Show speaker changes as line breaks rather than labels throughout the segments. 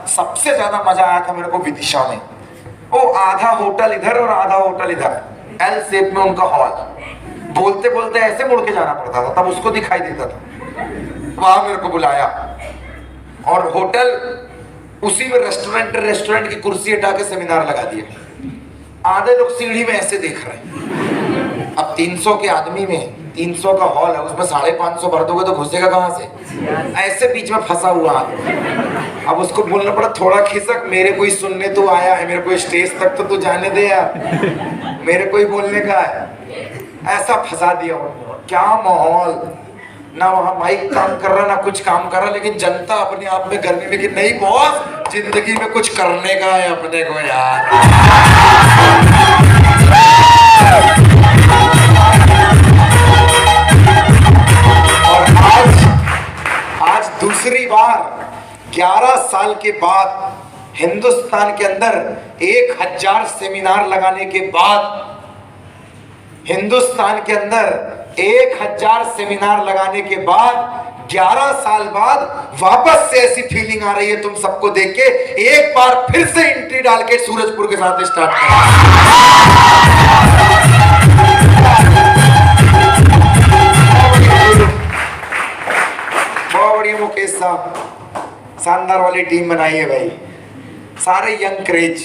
सबसे ज्यादा मजा आया था मेरे को विदिशा में। वो आधा होटल इधर और आधा होटल इधर, एल शेप में उनका हॉल। बोलते बोलते ऐसे मुड़ के जाना पड़ता था, तब उसको दिखाई देता था। वहां मेरे को बुलाया और होटल उसी में रेस्टोरेंट की कुर्सी हटा के सेमिनार लगा दिया। आधे लोग सीढ़ी में ऐसे देख रहे हैं। अब 300 के आदमी में 300 का हॉल है, उसमें 550 भर दोगे तो घुसेगा कहां से? ऐसे बीच में फंसा हुआ। अब उसको बोलना पड़ा थोड़ा खिसक, मेरे कोई सुनने तो आया है, मेरे को स्टेज तक तो तू जाने दे यार, मेरे को ही बोलने का है। ऐसा फंसा दिया उन्होंने। क्या माहौल, ना वहां माइक काम कर रहा ना कुछ काम कर रहा, लेकिन जनता अपने आप में गर्मी में कि नहीं बॉस जिंदगी में कुछ करने का है अपने को यार। और आज दूसरी बार 11 साल के बाद हिंदुस्तान के अंदर 1000 सेमिनार लगाने के बाद, हिंदुस्तान के अंदर 1000 सेमिनार लगाने के बाद 11 साल बाद वापस से ऐसी फीलिंग आ रही है तुम सबको देख के, एक बार फिर से एंट्री डाल के सूरजपुर के साथ स्टार्ट करें। बहुत बढ़िया मुकेश साहब, शानदार वाली टीम बनाई है भाई। सारे यंग क्रेज,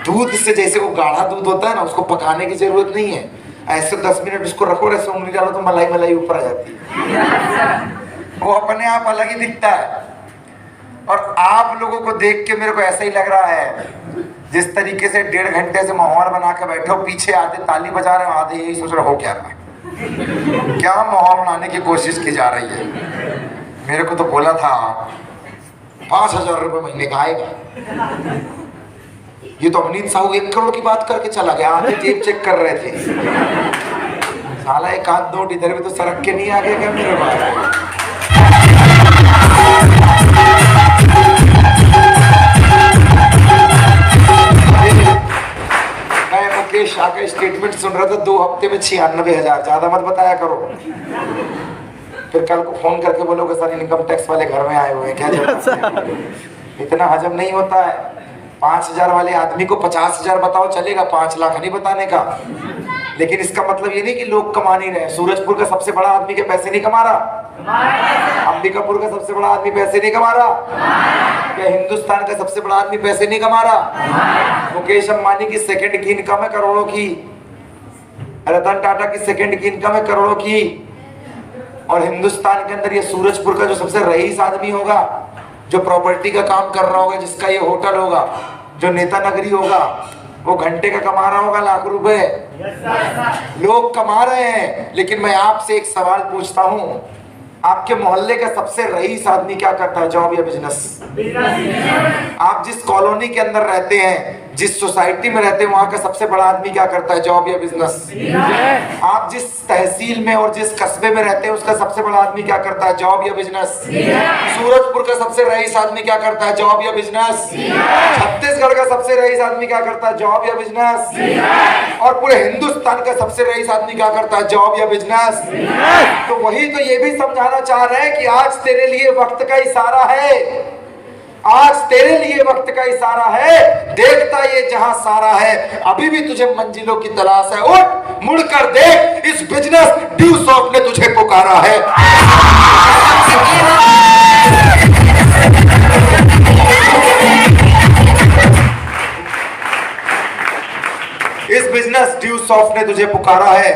दूध से जैसे वो गाढ़ा दूध होता है ना, उसको पकाने की जरूरत नहीं है, ऐसे 10 मिनट उसको रखो, ऐसे उंगली डालो तो मलाई मलाई ऊपर आ जाती है। वो अपने आप अलग ही दिखता है। और आप लोगों को देख के मेरे को ऐसा ही लग रहा है, जिस तरीके से 1.5 घंटे से माहौल बना के बैठे हो, पीछे आधे ताली बजा रहे हो, आधे यही सोच रहे हो क्या रहा है, क्या माहौल बनाने की कोशिश की जा रही है। मेरे को तो बोला था 5000 रुपये महीने का आएगा, ये तो अवनीत साहू 1 करोड़ की बात करके चला गया। आधे जेब चेक कर रहे थे, साला एक आध नोट इधर भी तो सड़क के नहीं आ गया क्या मेरे पास। मैं मुकेश शाह का स्टेटमेंट सुन रहा था, 2 हफ्ते में 96,000, ज्यादा मत बताया करो, फिर कल को फोन करके बोलोगे सर इनकम टैक्स वाले घर में आए हुए हैं क्या जरूरत? इतना हजम नहीं होता है। 5000 वाले आदमी को 50,000 बताओ चलेगा, 5 लाख नहीं बताने का। लेकिन इसका मतलब ये नहीं कि लोग कमा नहीं रहे। सूरजपुर का सबसे बड़ा आदमी के पैसे नहीं कमा रहा, अंबिकापुर का सबसे बड़ा आदमी पैसे नहीं कमा रहा, क्या हिंदुस्तान का सबसे बड़ा आदमी पैसे नहीं कमा रहा? मुकेश अंबानी की सेकंड की इनकम है करोड़ों की, रतन टाटा की सेकंड की इनकम है करोड़ों की। और हिंदुस्तान के अंदर ये सूरजपुर का जो सबसे रईस आदमी होगा, जो प्रॉपर्टी का काम कर रहा होगा, जिसका ये होटल होगा, जो नेता नगरी होगा, वो घंटे का कमा रहा होगा लाख रुपए। लोग कमा रहे हैं, लेकिन मैं आपसे एक सवाल पूछता हूं, आपके मोहल्ले का सबसे रईस आदमी क्या करता है, जॉब या बिजनेस? आप जिस कॉलोनी के अंदर रहते हैं, जिस सोसाइटी में रहते हैं, वहां का सबसे बड़ा आदमी क्या करता है, जॉब या बिजनेस? आप जिस तहसील में और जिस कस्बे में रहते हैं, उसका सबसे बड़ा आदमी क्या करता है, जॉब या बिजनेस? सूरजपुर का सबसे रईस आदमी क्या करता है, जॉब या बिजनेस? छत्तीसगढ़ का सबसे रईस आदमी क्या करता है, जॉब या बिजनेस? और पूरे हिंदुस्तान का सबसे रईस आदमी क्या करता है, जॉब या बिजनेस? तो वही तो ये भी समझाना चाह रहे हैं कि आज तेरे लिए वक्त का इशारा है, आज तेरे लिए वक्त का इशारा है, देखता ये जहां सारा है, अभी भी तुझे मंजिलों की तलाश है, उठ मुड़कर देख, इस बिजनेस ड्यू शॉप ने तुझे पुकारा है। इस बिजनेस ड्यू शॉप ने तुझे पुकारा है।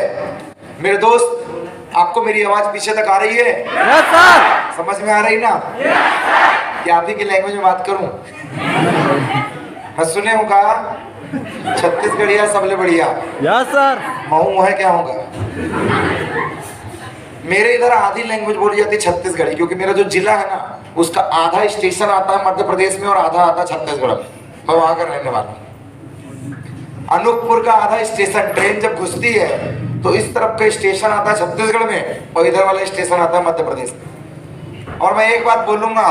मेरे दोस्त, आपको मेरी आवाज पीछे तक आ रही है?
Yes sir.
समझ में आ रही ना? क्या आप ही की लैंग्वेज में बात करूं? मैं सुने हूं कहा छत्तीसगढ़िया सबले बढ़िया।
Yes sir.
मऊ है क्या होगा? मेरे इधर आधी लैंग्वेज बोली जाती है छत्तीसगढ़ी, क्योंकि मेरा जो जिला है ना, उसका आधा स्टेशन आता है मध्य प्रदेश में और आधा आता है छत्तीसगढ़ में। मैं वहां का रहने वाला हूं। अनूपपुर का आधा स्टेशन, ट्रेन जब घुसती है तो इस तरफ का स्टेशन आता है छत्तीसगढ़ में और इधर वाला स्टेशन आता है मध्य प्रदेश में। और मैं एक बात बोलूंगा,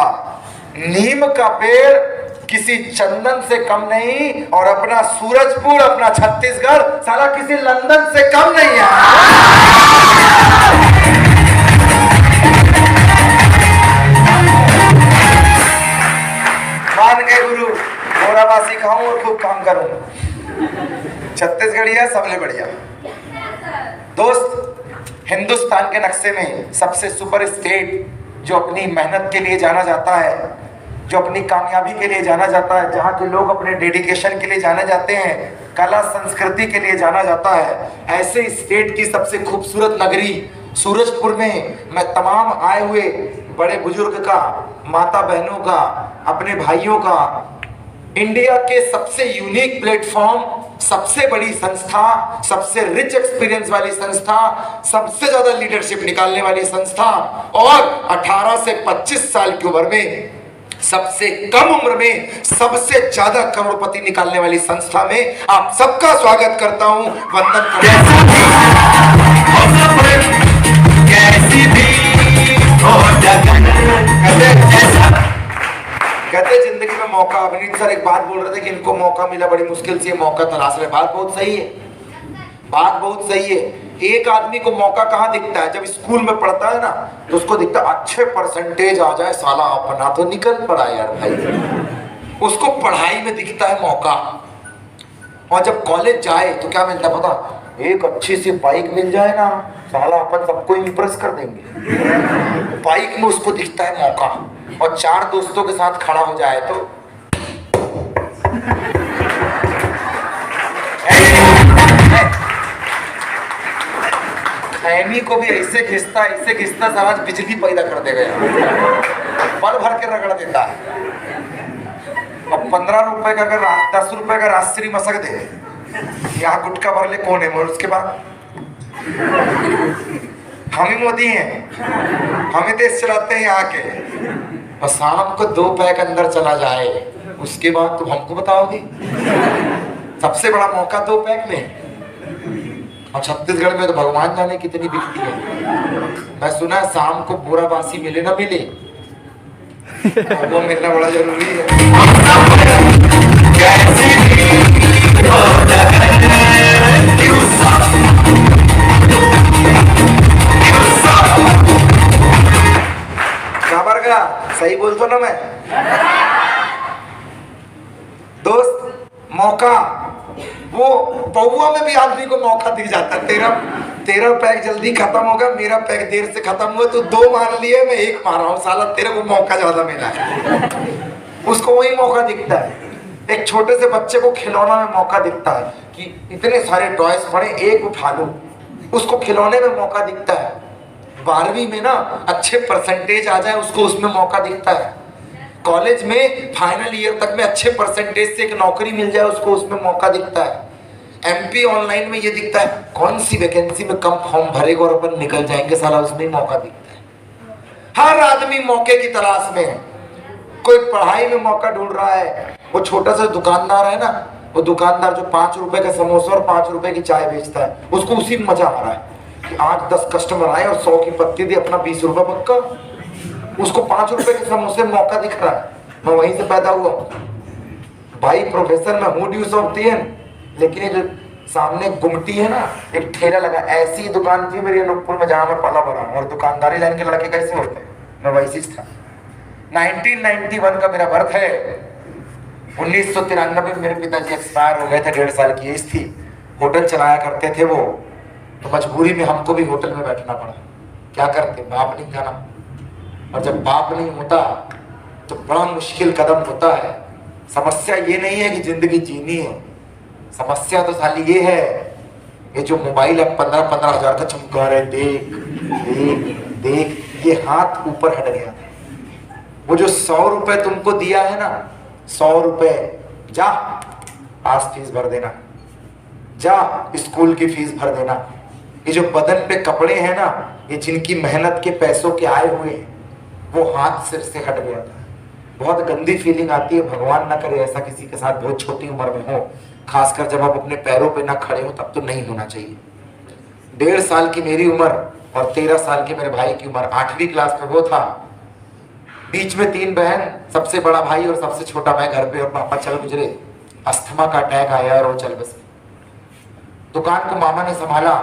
नीम का पेड़ किसी चंदन से कम नहीं, और अपना सूरजपुर, अपना छत्तीसगढ़ साला किसी लंदन से कम नहीं है। मान गए गुरु बड़ा सिखाऊं और खूब काम करूं। छत्तीसगढ़िया सबले बढ़िया। दोस्त, हिंदुस्तान के नक्शे में सबसे सुपर स्टेट जो अपनी मेहनत के लिए जाना जाता है, जो अपनी कामयाबी के लिए जाना जाता है, जहाँ के लोग अपने डेडिकेशन के लिए जाने जाते हैं, कला संस्कृति के लिए जाना जाता है, ऐसे स्टेट की सबसे खूबसूरत नगरी सूरजपुर में मैं तमाम आए हुए बड़े बुजुर्ग का, माता बहनों का, अपने भाइयों का, इंडिया के सबसे यूनिक प्लेटफॉर्म, सबसे बड़ी संस्था, सबसे रिच एक्सपीरियंस वाली संस्था, सबसे ज्यादा लीडरशिप निकालने वाली संस्था और 18 से 25 साल की उम्र में सबसे कम उम्र में सबसे ज्यादा करोड़पति निकालने वाली संस्था में आप सबका स्वागत करता हूं। वंदन कहते जिंदगी में मौका, अभिनीत सर एक बात बोल रहे थे कि इनको मौका मिला, बड़ी मुश्किल से मौका तलाश रहे। बात बहुत सही है, बात बहुत सही है। एक आदमी को मौका कहाँ दिखता है? जब स्कूल में पढ़ता है ना तो उसको दिखता है अच्छे परसेंटेज आ जाए, साला अपना तो निकल पड़ा यार भाई, उसको पढ़ाई में दिखता है मौका। और जब कॉलेज जाए तो क्या मिलता पता? एक अच्छी सी बाइक मिल जाए ना, साला अपन सबको इम्प्रेस कर देंगे। बाइक में उसको दिखता है मौका। और 4 दोस्तों के साथ खड़ा हो जाए तो खैनी को भी ऐसे घिसता समाज बिजली पैदा कर देगा यार, पल भर के रगड़ देता है। अब 15 रुपए का अगर 10 रुपए का राजश्री मसक दे, यहाँ गुटखा भर ले कौन है? और उसके बाद हम ही मोदी हैं, हम ही देश चलाते हैं यहाँ के। और शाम को 2 पैक अंदर चला जाए, उसके बाद तुम हमको बताओगे? सबसे बड़ा मौका 2 पैक में। और छत्तीसगढ़ में तो भगवान जाने कितनी बिकती है। मैं सुना है शाम को बोरा बासी मिले ना मिले, वो मिलना बड़ा जरूरी है। खबर का सही बोलता ना मैं। दोस्त, मौका वो पौवा में भी आदमी को मौका दिख जाता है। तेरा पैक जल्दी खत्म होगा, मेरा पैक देर से खत्म हुआ, तो 2 मार लिए, मैं 1 मार रहा हूँ, साला तेरे को मौका ज्यादा मिला है। उसको वही मौका दिखता है। एक छोटे से बच्चे को खिलौना में मौका दिखता है कि इतने सारे टॉयज पड़े, एक उठा लूं, उसको खिलौने में मौका दिखता है। 12वीं में ना अच्छे परसेंटेज आ जाए, उसको उसमें मौका दिखता है। कॉलेज में फाइनल ईयर तक में अच्छे परसेंटेज से एक नौकरी मिल जाए, उसको उसमें मौका दिखता है। एमपी ऑनलाइन में ये दिखता है कौन सी वैकेंसी में कम फॉर्म भरेगा और अपन निकल जाएंगे, साला उसमें मौका दिखता है। हर आदमी मौके की तलाश में है। कोई पढ़ाई में मौका ढूंढ रहा है। वो छोटा सा दुकानदार है ना, वो दुकानदार जो 5 रुपए का समोसा और 5 रुपए की चाय बेचता है, उसको उसी में मजा आ रहा है कि आज 10 कस्टमर आए और 100 की पत्ती दी, अपना 20 रुपए पक्का। उसको 5 रुपए के समोसे में मौका दिख रहा है। मैं वहीं से पैदा हुआ भाई, प्रोफेसर में हूँ ड्यूस ऑफ दी, लेकिन ये जो सामने गुमटी है ना, एक ठेला लगा, ऐसी दुकान थी मेरी अनूपपुर में जहां मैं पला बड़ा हूँ। और दुकानदारी लाइन के लड़के कैसे होते हैं, मैं वैसी था। 1991 का मेरा बर्थ है। 1993 में मेरे पिताजी एक्सपायर हो गए थे, 1.5 साल की एज थी। होटल चलाया करते थे वो, तो मजबूरी में हमको भी होटल में बैठना पड़ा। क्या करते, बाप नहीं था ना। और जब बाप नहीं होता तो बड़ा मुश्किल कदम होता है। समस्या ये नहीं है कि जिंदगी जीनी है, समस्या तो साली ये है, ये जो मोबाइल अब 15-15 हजार का चमका रहे, देख देख देख, ये हाथ ऊपर हट गया। वो जो 100 रुपए तुमको दिया है ना, 100 रुपए, जा आज फीस भर देना, जा स्कूल की फीस भर देना। ये जो बदन पे कपड़े हैं ना, ये जिनकी मेहनत के पैसों के आए हुए, वो हाथ सिर से हट गया था। बहुत गंदी फीलिंग आती है। भगवान ना करे ऐसा किसी के साथ बहुत छोटी उम्र में हो, खासकर जब आप अपने पैरों पे ना खड़े हो, तब तो नहीं होना चाहिए। 1.5 साल की मेरी उम्र और 13 साल के मेरे भाई की उम्र, 8वीं क्लास में वो था। बीच में 3 बहन, सबसे बड़ा भाई और सबसे छोटा मैं घर पे, और पापा चल गुजरे। अस्थमा का अटैक आया और वो चल बसे। दुकान को मामा ने संभाला।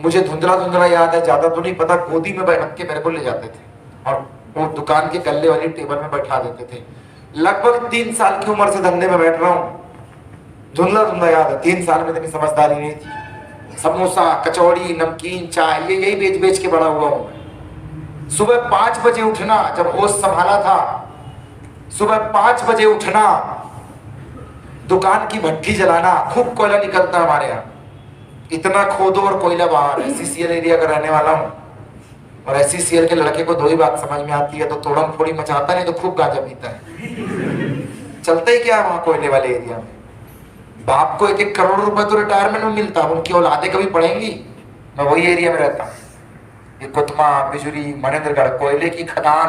मुझे धुंधला धुंधला याद है, ज्यादा तो नहीं पता। गोदी में बैठ के मेरे को ले जाते थे और वो दुकान के गल्ले वाली टेबल में बैठा देते थे। लगभग 3 साल की उम्र से धंधे में बैठ रहा हूँ। धुंधला धुंधला याद है, 3 साल में इतनी समझदारी नहीं थी। समोसा, कचौड़ी, नमकीन, चाय, ये यही बेच बेच के बड़ा हुआ हूँ। सुबह 5 बजे उठना, जब होश संभाला था, सुबह 5 बजे उठना, दुकान की भट्टी जलाना। खूब कोयला निकलता हमारे यहाँ, इतना खोदो और कोयला बाहर। SCCL एरिया का रहने वाला हूँ, और SCCL के लड़के को 2 ही बात समझ में आती है, तो तोड़म फोड़ी मचाता नहीं तो खूब गांजा पीता है। चलता ही क्या है वहां कोयले वाले एरिया में। बाप को 1-1 करोड़ रुपए तो रिटायरमेंट में मिलता, उनकी औलादे कभी पढ़ेंगी। मैं वही एरिया में रहता हूँ, ये कुतमा, बिजुरी, मनेंद्रगढ़, कोयले की खदान।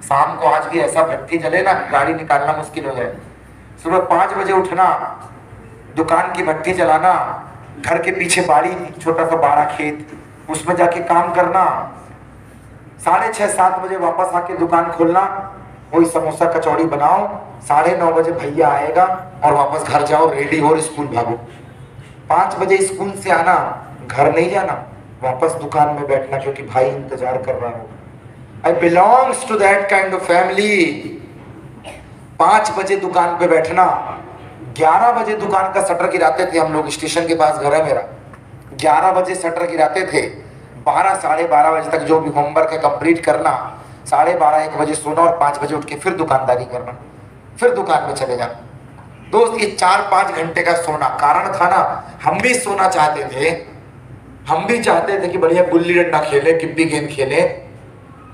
शाम को आज भी ऐसा भट्टी जले ना, गाड़ी निकालना मुश्किल हो जाए। सुबह 5 बजे उठना, दुकान की भट्टी जलाना, घर के पीछे बाड़ी, छोटा सा बाड़ा खेत, उसमें जाके काम करना। 6:30-7 बजे वापस आके दुकान खोलना, वही समोसा कचौड़ी बनाओ। 9:30 बजे भैया आएगा और वापस घर जाओ, रेडी हो, स्कूल भागो। 5 बजे स्कूल से आना, घर नहीं जाना, वापस दुकान में बैठना, क्योंकि भाई इंतजार कर रहा हो। I belongs to that kind of family. 5 बजे दुकान पे बैठना, 11 बजे दुकान का शटर गिराते थे हम लोग, स्टेशन के पास घर है मेरा। 11 बजे शटर गिराते थे, 12 साढ़े 12 बजे तक जो भी होमवर्क है कंप्लीट करना, 12:30-1 बजे सोना, और 5 बजे उठ के फिर दुकानदारी करना, फिर दुकान में चले जाना। दोस्त, ये 4-5 घंटे का सोना, कारण था ना, हम भी सोना चाहते थे, हम भी चाहते थे कि बढ़िया गुल्ली डंडा खेले, टिप्पी गेंद खेले,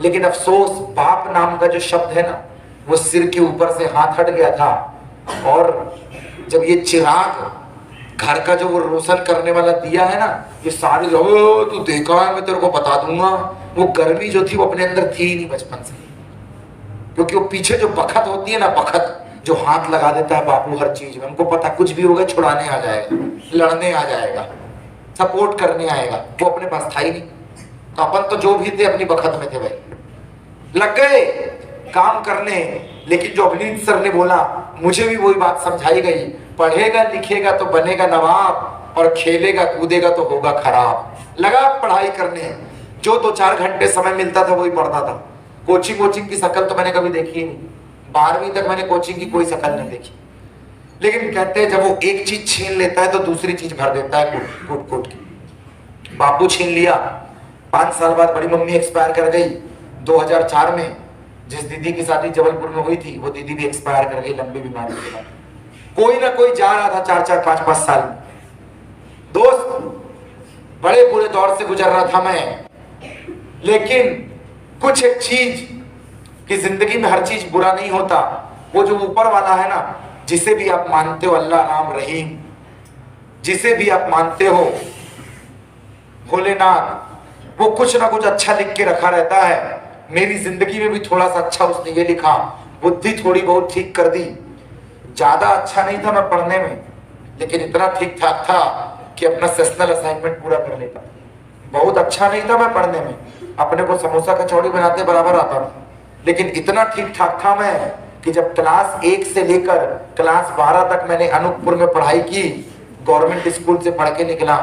लेकिन अफसोस बाप नाम का जो शब्द है ना, वो सिर के ऊपर से हाथ हट गया था। और जब ये चिराग, घर का जो वो रोशन करने वाला दिया है ना, ये सारे जो तू देखा है, मैं तेरे को बता दूंगा, वो गर्मी जो थी वो अपने अंदर थी ही नहीं बचपन से। क्योंकि वो पीछे जो बखत होती है ना, बखत जो हाथ लगा देता है बापू हर चीज में, हमको पता कुछ भी होगा छुड़ाने आ जाएगा, लड़ने आ जाएगा, सपोर्ट करने आएगा, वो अपने पास था ही नहीं। तो अपन तो जो भी थे अपनी बखत में थे भाई, लग गए काम करने। लेकिन जो अभिनीत सर ने बोला, मुझे भी वही बात समझाई गई, पढ़ेगा लिखेगा तो बनेगा नवाब, और खेलेगा कूदेगा तो होगा खराब। लगा पढ़ाई करने, जो 2-4 घंटे समय मिलता था वही पढ़ता था। कोचिंग की शक्ल तो मैंने कभी देखी ही नहीं, 12वीं तक मैंने कोचिंग की कोई शक्ल नहीं देखी। लेकिन कहते हैं जब वो एक चीज छीन लेता है तो दूसरी चीज भर देता है कूट के। बापू छीन लिया, 5 साल बाद बड़ी मम्मी एक्सपायर कर गई। 2004 में जिस दीदी की शादी जबलपुर में हुई थी, वो दीदी भी एक्सपायर कर गई लंबी बीमारी के बाद। कोई ना कोई जा रहा था 4-4, 5-5 साल। दोस्त, बड़े बुरे दौर से गुजर रहा था मैं, लेकिन कुछ एक चीज कि जिंदगी में हर चीज बुरा नहीं होता। वो जो ऊपर वाला है ना, जिसे भी आप मानते हो, अल्लाह, राम, रहीम, जिसे भी आप मानते हो, भोलेनाथ, वो कुछ ना कुछ अच्छा लिख के रखा रहता है। मेरी जिंदगी में भी थोड़ा सा अच्छा उसने ये लिखा, बुद्धि थोड़ी बहुत ठीक कर दी। ज्यादा अच्छा नहीं था मैं पढ़ने में, लेकिन इतना ठीक ठाक था कि अपना सेशनल असाइनमेंट पूरा कर लेता। बहुत अच्छा नहीं था मैं पढ़ने में, अपने को समोसा कचौड़ी बनाते बराबर आता था, लेकिन इतना ठीक ठाक था मैं कि जब क्लास 1 से लेकर क्लास 12 तक मैंने अनूपपुर में पढ़ाई की, गवर्नमेंट स्कूल से पढ़ के निकला।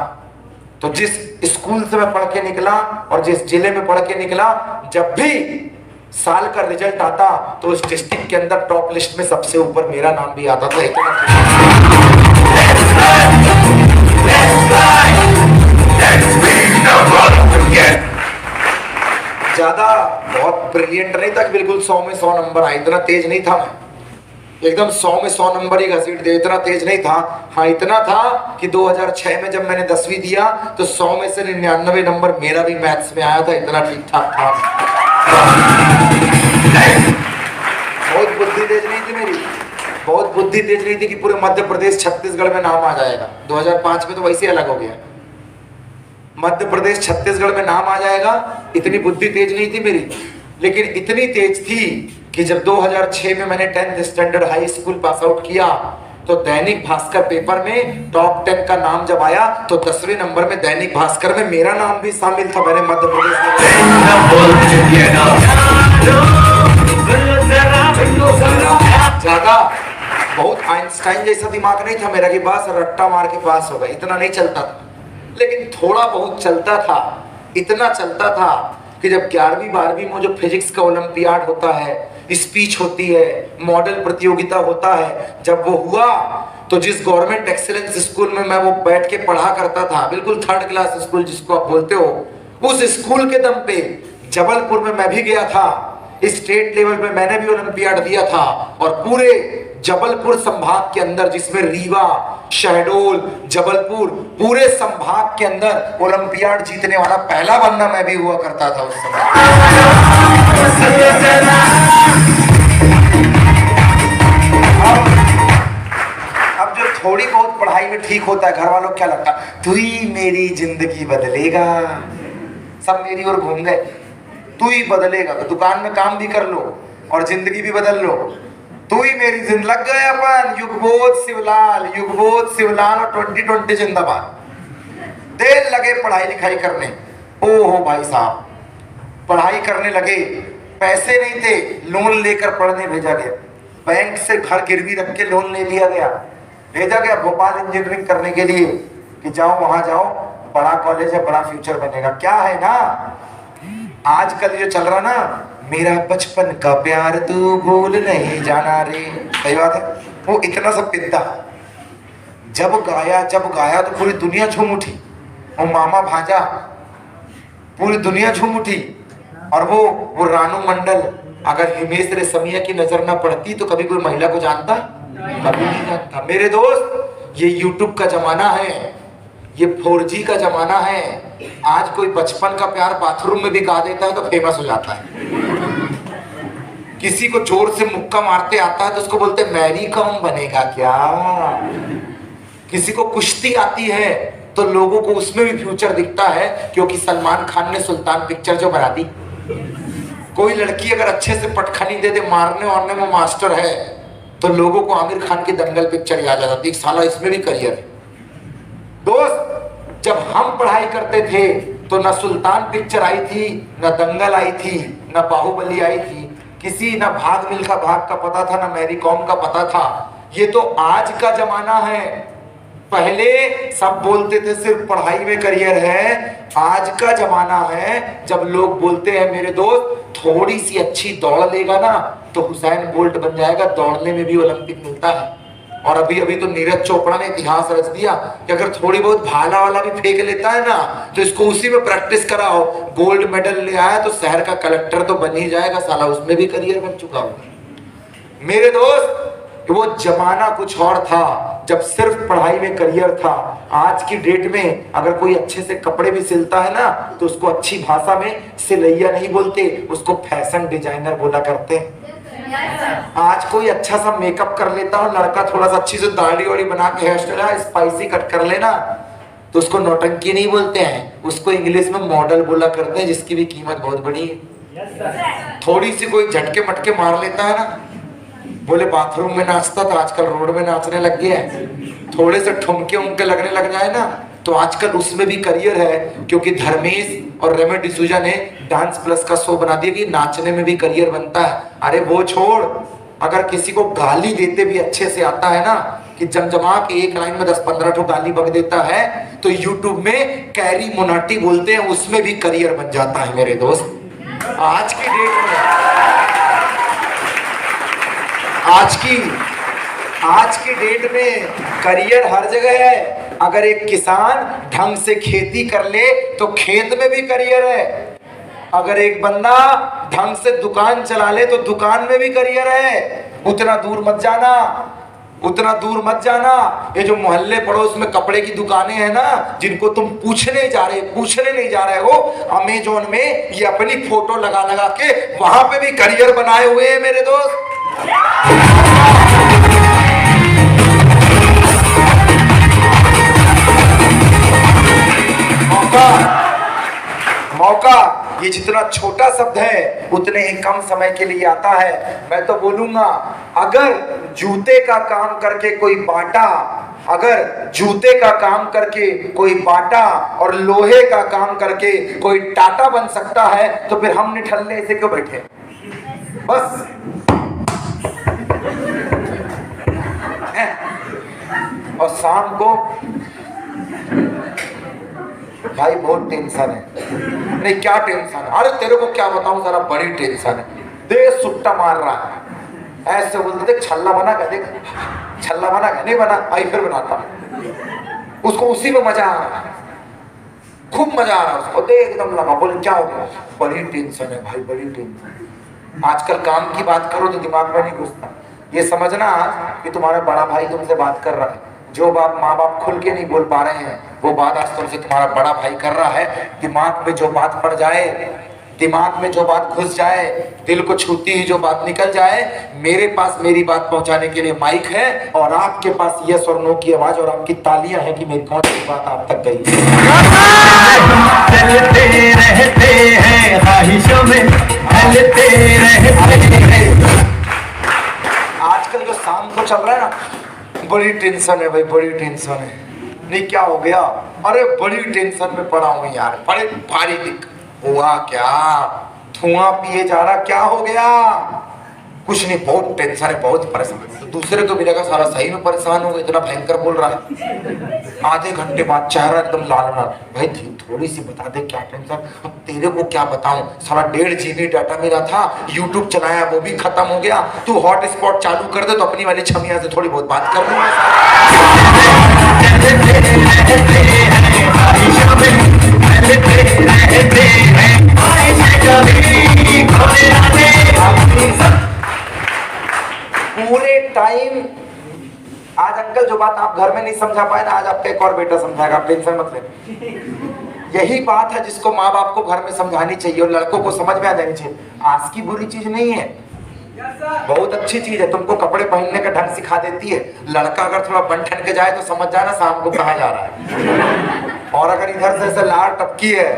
तो जिस स्कूल से मैं पढ़ के निकला और जिस जिले में पढ़ के निकला, जब भी साल का रिजल्ट आता तो उस डिस्ट्रिक्ट के अंदर टॉप लिस्ट में सबसे ऊपर मेरा नाम भी आता था। ज्यादा बहुत ब्रिलियंट नहीं था, बिल्कुल 100 में 100 नंबर आए, इतना तेज नहीं था मैं, एकदम 100 में 100 नंबर ही घसीट दे, इतना तेज नहीं था। हाँ, इतना था कि 2006 में जब मैंने 10वीं दिया तो 100 में से 99 नंबर मेरा भी मैथ्स में आया था, इतना ठीक ठाक था। बहुत बुद्धि तेज नहीं थी मेरी, बहुत बुद्धि तेज नहीं थी कि पूरे मध्य प्रदेश छत्तीसगढ़ में नाम आ जाएगा। 2005 में तो वैसे अलग हो गया, मध्य प्रदेश छत्तीसगढ़ में नाम आ जाएगा, इतनी बुद्धि तेज नहीं थी मेरी। लेकिन इतनी तेज थी कि जब 2006 में मैंने 10th standard high school pass out किया तो दैनिक भास्कर पेपर में टॉप 10 का नाम जब आया तो 10वें नंबर में दैनिक भास्कर में मेरा नाम भी शामिल था। मैंने मध्य प्रदेश में ज्यादा बहुत आइंस्टाइन जैसा दिमाग नहीं था मेरा कि बस रट्टा मार के पास होगा, इतना नहीं चलता था, लेकिन थोड़ा बहुत चलता था। इतना चलता था कि जब 11वीं 12वीं में जो फिजिक्स का ओलंपियाड होता है, स्पीच होती है, मॉडल प्रतियोगिता होता है। जब वो हुआ तो जिस गवर्नमेंट एक्सीलेंस स्कूल में मैं वो बैठ के पढ़ा करता था, बिल्कुल 3rd क्लास स्कूल जिसको आप बोलते हो, उस स्कूल के दम पे जबलपुर में मैं भी गया था। स्टेट लेवल पे मैंने भी ओलंपियाड दिया था और पूरे जबलपुर संभाग के अंदर, जिसमें रीवा, शहडोल, जबलपुर, पूरे संभाग के अंदर ओलंपियाड जीतने वाला पहला बंदा मैं भी हुआ करता था उस समय। अब जो थोड़ी बहुत पढ़ाई में ठीक होता है, घर वालों को क्या लगता है, तू ही मेरी जिंदगी बदलेगा। सब मेरी ओर घूम गए, तू ही बदलेगा, तो दुकान में काम भी कर लो और जिंदगी भी बदल लो। तू ही मेरी जिंदगी, लग गए अपन युगबोध शिवलाल और 2020 जिंदाबाद। देर लगे पढ़ाई लिखाई करने। ओहो भाई साहब, पढ़ाई करने लगे, पैसे नहीं थे, लोन लेकर पढ़ने भेजा गया। बैंक से घर गिरवी रख के लोन ले लिया गया, भेजा गया भोपाल इंजीनियरिंग करने के लिए कि जाओ वहां जाओ, बड़ा कॉलेज है, बड़ा फ्यूचर बनेगा। क्या है ना आजकल जो चल रहा ना, मेरा बचपन का प्यार तू भूल नहीं जाना रे, सही बात है। वो इतना सब पिता जब गाया तो पूरी दुनिया झूम उठी। वो मामा भांजा, पूरी दुनिया झूम उठी। और वो रानू मंडल, अगर हिमेश रेशमिया की नजर ना पड़ती तो कभी कोई महिला को जानता? कभी नहीं जानता। मेरे दोस्त, ये YouTube का जमाना है, ये 4G का जमाना है। आज कोई बचपन का प्यार बाथरूम में भी गा देता है तो फेमस हो जाता है। किसी को जोर से मुक्का मारते आता है तो उसको बोलते मैरी कॉम बनेगा क्या। किसी को कुश्ती आती है तो लोगों को उसमें भी फ्यूचर दिखता है, क्योंकि सलमान खान ने सुल्तान पिक्चर जो बना दी। कोई लड़की अगर अच्छे से पटखनी दे दे, मारने वारने में मास्टर है, तो लोगों को आमिर खान की दंगल पिक्चर याद आ जाती है। साला इसमें भी करियर है। दोस्त, जब हम पढ़ाई करते थे तो न सुल्तान पिक्चर आई थी, न दंगल आई थी, न बाहुबली आई थी, किसी न भाग मिल्खा भाग का पता था, न मैरी कॉम का पता था। ये तो आज का जमाना है। पहले सब बोलते थे सिर्फ पढ़ाई में करियर है। आज का जमाना है जब लोग बोलते हैं मेरे दोस्त थोड़ी सी अच्छी दौड़ लेगा ना तो हुसैन बोल्ट बन जाएगा। दौड़ने में भी ओलंपिक मिलता है। और अभी अभी तो नीरज चोपड़ा ने इतिहास रच दिया कि अगर थोड़ी बहुत भाला वाला भी फेंक लेता है ना तो इसको उसी में प्रैक्टिस कराओ, गोल्ड मेडल ले आया तो शहर का कलेक्टर तो बन ही जाएगा। साला उसमें भी करियर बन चुका होगा। मेरे दोस्त, वो जमाना कुछ और था जब सिर्फ पढ़ाई में करियर था। आज की डेट में अगर कोई अच्छे से कपड़े भी सिलता है ना तो उसको अच्छी भाषा में सिलैया नहीं बोलते, उसको फैशन डिजाइनर बोला करते हैं। आज कोई अच्छा सा मेकअप कर लेता हो लड़का, थोड़ा सा अच्छी से दाढ़ी वाड़ी बना के हेयर स्टाइल स्पाइसी कट कर लेना तो उसको नौटंकी नहीं बोलते हैं, उसको इंग्लिश में मॉडल बोला करते हैं, जिसकी भी कीमत बहुत बड़ी है। थोड़ी सी कोई झटके मटके मार लेता है ना, बोले बाथरूम में नाचता था आजकल रोड में नाचने लग गया है। थोड़े से ठुमके उमके लगने लग जाए ना तो आजकल उसमें भी करियर है, क्योंकि धर्मेश और रेमे डिसूजा ने डांस प्लस का शो बना दिया कि नाचने में भी करियर बनता है। अरे वो छोड़, अगर किसी को गाली देते भी अच्छे से आता है ना कि जमजमा के एक लाइन में 10-15 ठो गाली बक देता है तो यूट्यूब में कैरी मोनाटी बोलते हैं, उसमें भी करियर बन जाता है मेरे दोस्त। आज की डेट में आज की डेट में करियर हर जगह है। अगर एक किसान ढंग से खेती कर ले तो खेत में भी करियर है। अगर एक बंदा ढंग से दुकान चला ले तो दुकान में भी करियर है। उतना दूर मत जाना। ये जो मोहल्ले पड़ोस में कपड़े की दुकानें हैं ना, जिनको तुम पूछने नहीं जा रहे हो, अमेजोन में ये अपनी फोटो लगा लगा के वहां पे भी करियर बनाए हुए हैं मेरे दोस्त। मौका ये जितना छोटा शब्द है उतने ही कम समय के लिए आता है। मैं तो बोलूंगा अगर जूते का काम करके कोई बाटा और लोहे का काम करके कोई टाटा बन सकता है तो फिर हम निठल्ले ऐसे क्यों बैठे? बस और शाम को भाई बहुत टेंशन है। नहीं क्या टेंशन है? अरे तेरे को क्या बताऊं, जरा बड़ी टेंशन है। देख सुट्टा मार रहा है, ऐसे बोलते देख छल्ला बना क्या, देख छल्ला बना क्या, नहीं बना, आई फिर बनाता। उसको उसी में मजा आ रहा है, खूब मजा आ रहा है उसको। देख एकदम लगा, बोले क्या हो गया, बड़ी टेंशन है भाई, बड़ी टेंशन। आजकल काम की बात करो तो दिमाग में नहीं घुसता। ये समझना कि तुम्हारा बड़ा भाई तुमसे बात कर रहा है, जो बात माँ बाप खुल के नहीं बोल पा रहे हैं वो बात आज तुमसे तुम्हारा बड़ा भाई कर रहा है। दिमाग में जो बात पड़ जाए, दिमाग में जो बात घुस जाए, दिल को छूती ही जो बात निकल जाए, मेरे पास मेरी बात पहुंचाने के लिए माइक है और आपके पास यस और नो की आवाज और आपकी तालियां हैं कि मेरी कौन सी बात आप तक गई।
चलते रहते हैं ख्वाहिशों में, चलते रहते हैं।
आजकल जो शाम को चल रहा है ना, बड़ी टेंशन है भाई, बड़ी टेंशन है। नहीं क्या हो गया, अरे बड़ी टेंशन में पड़ा हूं यार, बड़े भारी दिक्कत। हुआ क्या, धुआं पिए जा रहा, क्या हो गया, कुछ नहीं, बहुत टेंशन है, बहुत परेशान। तो दूसरे को भी लगा सारा सही में परेशान हो गया, इतना भयंकर बोल रहा है। आधे घंटे बाद चेहरा एकदम लाल लाल, भाई थोड़ी सी बता दे क्या टेंशन। अब तेरे को क्या बताऊं, सारा 1.5 GB डाटा मिला था, यूट्यूब चलाया वो भी खत्म हो गया। तू हॉटस्पॉट चालू कर दे तो अपनी वाली छमिया से थोड़ी बहुत बात कर लूंगा। पूरे टाइम आज अंकल जो बात आप घर में नहीं समझा पाए ना, आज आपका एक और बेटा समझाएगा, आप टेंशन मत लेना। यही बात है जिसको माँ बाप को घर में समझानी चाहिए और लड़कों को समझ में आ जानी चाहिए। आज की बुरी चीज नहीं है, बहुत अच्छी चीज है, तुमको कपड़े पहनने का ढंग सिखा देती है। लड़का अगर थोड़ा बन ठन के जाए तो समझ जाना शाम को कहाँ जा रहा है। और अगर इधर से ऐसे लार टपकी है,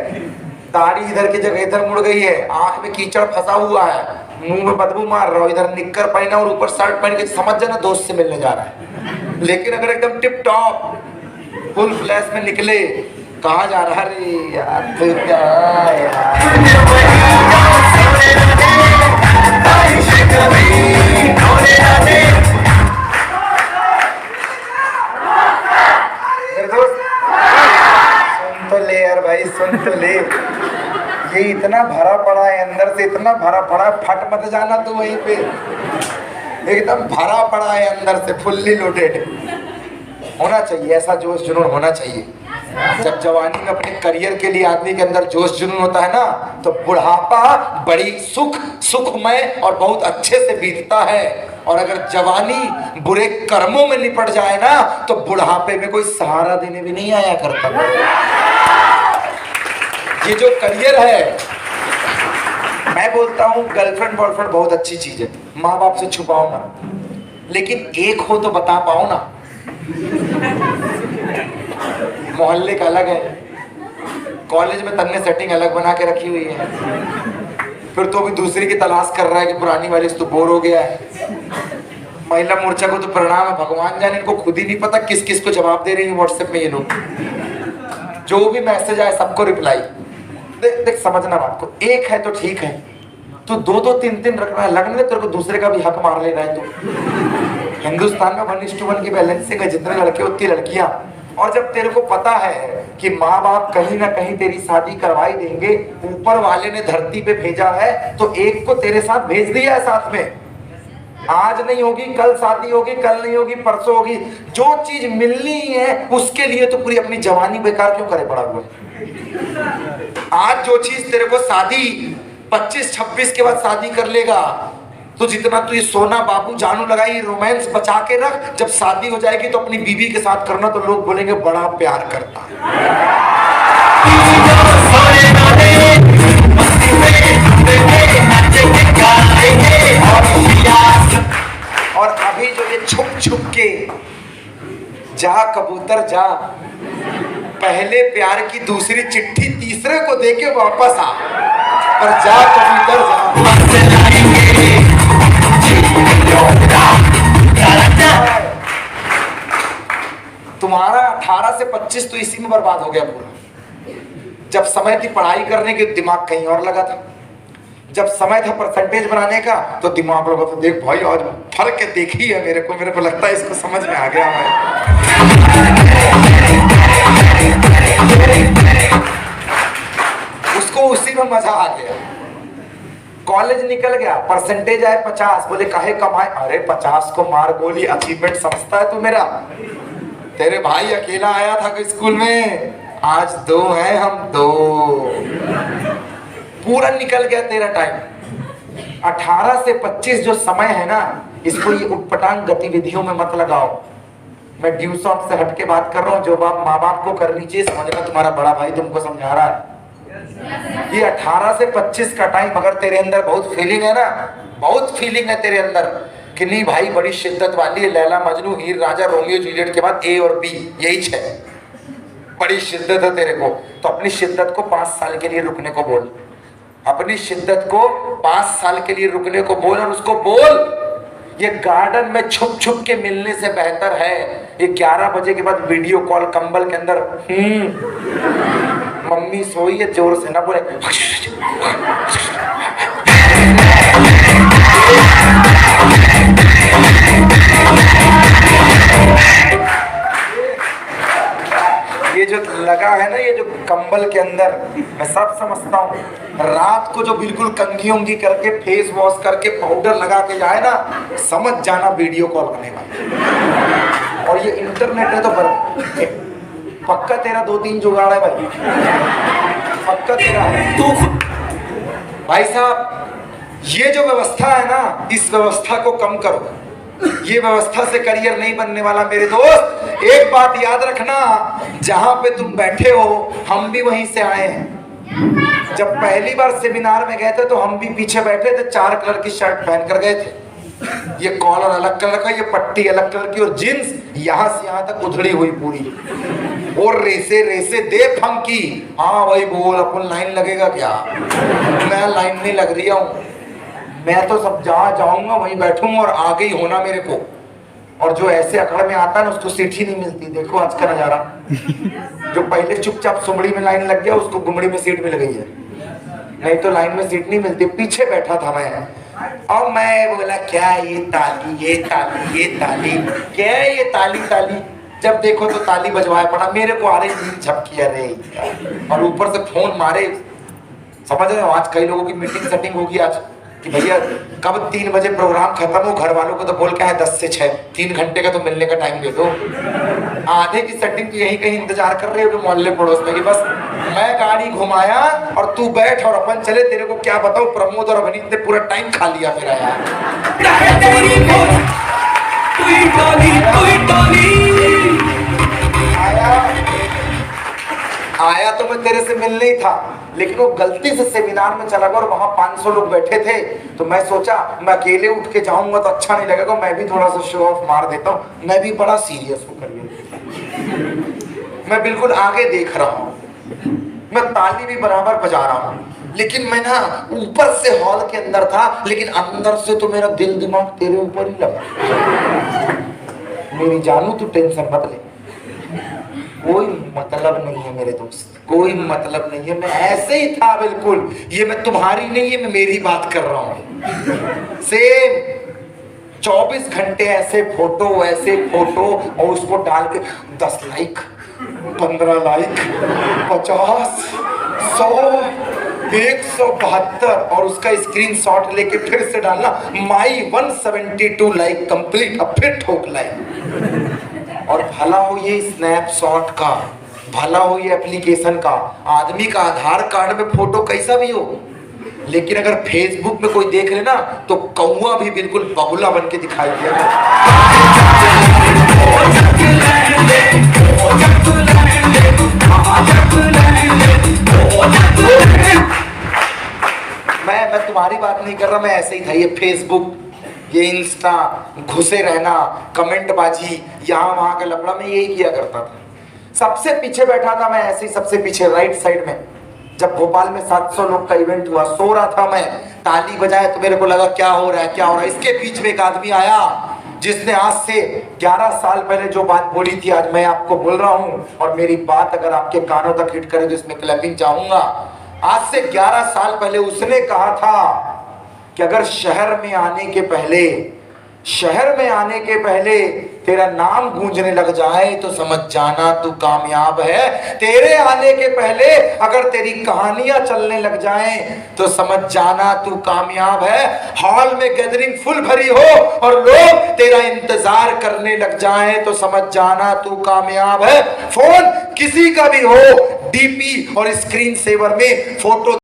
दाढ़ी इधर की जगह इधर मुड़ गई है, आंख में कीचड़ फंसा हुआ है, मुंह में बदबू मार रहा हो, इधर निक्कर पहना और ऊपर शर्ट पहन के, समझ जाना दोस्त से मिलने जा रहा है। लेकिन अगर एकदम टिप टॉप फुल फ्लैश में निकले, कहाँ जा रहा है, अरे यार तू क्या सुन तो ले यार भाई, सुन तो ले। ये इतना भरा पड़ा है अंदर से, इतना भरा पड़ा है, फट मत जाना तू वहीं पे। एकदम भरा पड़ा है अंदर से, फुल्ली लोडेड होना चाहिए। ऐसा जोश जुनून होना चाहिए। जब जवानी में अपने करियर के लिए आदमी के अंदर जोश जुनून होता है ना, तो बुढ़ापा बड़ी सुखमय और बहुत अच्छे से बीतता है। और अगर जवानी बुरे कर्मों में निपट जाए ना, तो बुढ़ापे में कोई सहारा देने भी नहीं आया करता। ये जो करियर है, मैं बोलता हूँ गर्लफ्रेंड बॉयफ्रेंड बहुत अच्छी चीज है, माँ बाप से छुपाओ ना, लेकिन एक हो तो बता पाओ ना। मोहल्ले का अलग है, कॉलेज में तन्ने सेटिंग अलग बना के रखी हुई है, फिर तो भी दूसरी की तलाश कर रहा है कि पुरानी वाली से तो बोर हो गया है। महिला मोर्चा को तो परिणाम है, भगवान जाने, इनको खुद ही नहीं पता किस किस को जवाब दे रही है व्हाट्सएप में ये लोग। जो भी मैसेज आए सबको रिप्लाई। देख देख समझना बात को, एक है तो ठीक है, तू दो दो तीन तीन रखना है, लगने तेरे को दूसरे का भी हक मार लेना है। तो हिंदुस्तान में 1:1 की बैलेंसिंग है, जितने लड़के उतनी लड़कियां। और जब तेरे को पता है कि माँ बाप कहीं ना कहीं तेरी शादी करवाई देंगे, ऊपर वाले ने धरती पे भेजा है, तो एक को तेरे साथ भेज दिया है साथ में। आज नहीं होगी कल शादी होगी, कल नहीं होगी परसों होगी। जो चीज मिलनी है उसके लिए तो पूरी अपनी जवानी बेकार क्यों करे पड़ा हुआ। आज जो चीज तेरे को शादी 25-26 के बाद शादी कर लेगा, तो जितना तू ये सोना बाबू जानू लगाई, रोमांस बचा के रख, जब शादी हो जाएगी तो अपनी बीवी के साथ करना, तो लोग बोलेंगे बड़ा प्यार करता है। और अभी जो ये छुप छुप के जा कबूतर जा, पहले प्यार की दूसरी चिट्ठी तीसरे को देके वापस आ, और जा कबूतर जा। तुम्हारा 18 से 25 तो इसी में बर्बाद हो गया पूरा। जब समय थी पढ़ाई करने की, दिमाग कहीं और लगा था। जब समय था परसेंटेज बनाने का, तो दिमाग लगा था देख भाई आज फर्क देखी है मेरे को लगता है इसको समझ में आ गया है। उसको उसी में मजा आ गया। कॉलेज निकल गया, परसेंटेज आए 50, बोले काहे कमाए, अरे 50 को मार गोली, अचीवमेंट समझता है तू मेरा? तेरे भाई अकेला आया था कि स्कूल में, आज 2 हैं हम, 2 पूरा निकल गया तेरा टाइम। 18 से 25 जो समय है ना, इसको ये उटपटांग गतिविधियों में मत लगाओ। मैं ड्यू शॉट से हटके बात कर रहा हूँ, जो बात माँ बाप को करनी चाहिए समझना, तुम्हारा बड़ा भाई तुमको समझा रहा है। ये 18 से 25 का टाइम, अगर तेरे अंदर बहुत फीलिंग है ना, बहुत फीलिंग है तेरे अंदर कि नहीं भाई बड़ी शिद्दत वाली है, लैला मजनू हीर राजा रोमियो जूलियट के बाद ए और बी यही 6, बड़ी शिद्दत है तेरे को, तो अपनी शिद्दत को 5 साल के लिए रुकने को बोल। अपनी शिद्दत को 5 साल के लिए रुकने को बोल, और उसको बोल ये गार्डन में छुप छुप के मिलने से बेहतर है ये 11 बजे के बाद वीडियो कॉल कंबल के अंदर, मम्मी सोई है, जोर से ना बोले। ये जो लगा है ना, ये जो कंबल के अंदर, मैं सब समझता हूँ। रात को जो बिल्कुल कंघी उंगी करके फेस वॉश करके पाउडर लगा के जाए ना, समझ जाना वीडियो कॉल करने वाला। और ये इंटरनेट है तो पक्का तेरा 2-3 जुगाड़ है भाई, पक्का तेरा है तो। भाई साहब ये जो व्यवस्था है ना, इस व्यवस्था को कम करो। ये व्यवस्था से करियर नहीं बनने वाला मेरे दोस्त। एक बात याद रखना, जहां पे तुम बैठे हो हम भी वहीं से आए हैं। जब पहली बार सेमिनार में गए थे तो हम भी पीछे बैठे थे, 4 कलर की शर्ट पहन कर गए थे। ये कॉलर अलग कलर का, ये पट्टी अलग कलर की, और जींस यहां से यहां तक उधड़ी हुई पूरी, और रेसे रेसे दे फंकी। हाँ भाई बोल, अपन लाइन लगेगा क्या? मैं लाइन नहीं लग रही हूँ, मैं तो सब जहाँ जाऊंगा वहीं बैठूंगा और आगे ही होना मेरे को। और जो ऐसे अखड़ में आता है ना, उसको सीट ही नहीं मिलती। देखो आज का नजारा, जो पहले चुपचाप सुमड़ी में लाइन लग गया, उसको गुमड़ी में सीट मिल गई है, नहीं तो लाइन में सीट नहीं मिलती। पीछे बैठा था मैं, और मैं बोला क्या ये ताली, ये ताली, ये ताली, क्या है ये ताली ताली। जब देखो तो ताली बजवाया पड़ा मेरे को, आ रही झपकी, अरे और ऊपर से फोन मारे। समझ रहे हो, आज कई लोगों की मीटिंग सेटिंग होगी आज कि भैया कब 3 बजे प्रोग्राम खत्म हो, घर वालों को तो बोल के है 10 से 6, 3 घंटे का तो मिलने का टाइम दे दो। आधे की सेटिंग तो यहीं कहीं इंतजार कर रहे हो मोहल्ले पड़ोस में कि बस मैं गाड़ी घुमाया और तू बैठ और अपन चले। तेरे को क्या बताऊं, प्रमोद और अवनीत ने पूरा टाइम खा लिया मेरा यार। आया तो मैं तेरे से मिलने ही था, लेकिन वो गलती से सेमिनार में चला गया और वहां 500 लोग बैठे थे। तो मैं सोचा मैं अकेले उठ के जाऊंगा तो अच्छा नहीं लगेगा, मैं भी थोड़ा सा शो ऑफ मार देता हूँ। मैं भी बड़ा सीरियस होकर मैं बिल्कुल आगे देख रहा हूँ, मैं ताली भी बराबर बजा रहा हूँ, लेकिन मैं ना ऊपर से हॉल के अंदर था, लेकिन अंदर से तो मेरा दिल दिमाग तेरे ऊपर ही लगा। मेरी जानू तू टेंशन मत ले, कोई मतलब नहीं है मेरे दोस्त, कोई मतलब नहीं है। मैं ऐसे ही था बिल्कुल, ये मैं तुम्हारी नहीं है, मैं मेरी बात कर रहा हूँ। सेम 24 घंटे ऐसे फोटो और उसको डाल के 10 लाइक, 15 लाइक, 50, 100, 172 और उसका स्क्रीनशॉट लेके फिर से डालना माई 172 लाइक कंप्लीट, अब फिर ठोक लाइक। और भला हो ये स्नैपशॉट का, भला हो ये एप्लीकेशन का, आदमी का आधार कार्ड में फोटो कैसा भी हो, लेकिन अगर फेसबुक में कोई देख ले ना तो कौवा भी बिल्कुल बगुला बन के दिखाई देगा। मैं तुम्हारी बात नहीं कर रहा, मैं ऐसे ही था। ये फेसबुक, ये इंस्टा, घुसे रहना, कमेंट बाजी, यहाँ वहां का लफड़ा, मैं यही किया करता था। सबसे पीछे बैठा था मैं, ऐसे ही सबसे पीछे राइट साइड में। जब भोपाल में 700 लोग का इवेंट हुआ, सो रहा था मैं, ताली बजाए तो मेरे को लगा क्या हो रहा है, क्या हो रहा है। इसके बीच में एक आदमी आया जिसने आज से 11 साल पहले जो बात बोली थी आज मैं आपको बोल रहा हूं, और मेरी बात अगर आपके कानों तक हिट करे तो इसमें क्लैपिंग चाहूंगा। आज से 11 साल पहले उसने कहा था कि अगर शहर में आने के पहले शहर में आने के पहले तेरा नाम गूंजने लग जाए तो समझ जाना तू कामयाब है। तेरे आने के पहले अगर तेरी कहानियां चलने लग जाएं तो समझ जाना तू कामयाब है। हॉल में गैदरिंग फुल भरी हो और लोग तेरा इंतजार करने लग जाएं तो समझ जाना तू कामयाब है। फोन किसी का भी हो, डीपी और स्क्रीन सेवर में फोटो